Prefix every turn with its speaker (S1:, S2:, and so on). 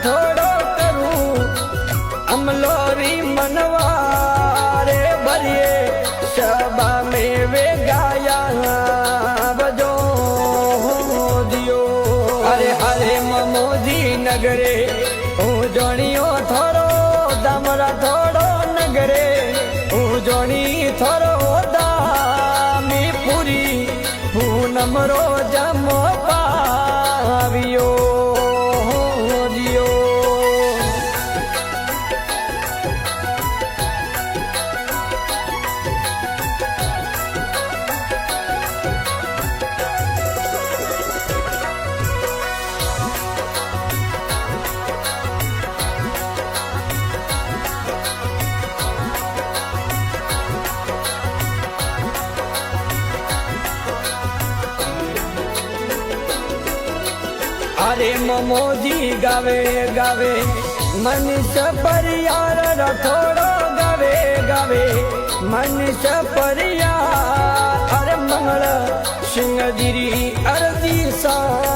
S1: થોડો કરું અમલોરી મનવારે ભરીએ સભા મેવે ગાયા બજો દિયો અરે હરે મમોજી નગરે હું જોણિયો થોડો દામરા થોડો નગરે હું જોણી થોડો દામી પૂરી પૂનમરો જમો પાવ્યો દિયો અરે મમોજી ગાવે ગાવે મનીષ પરિયાર રથોડો ગાવે ગાવે મનીષ પરિયાર અરે મંગળ સિંહગીરી અરજી સા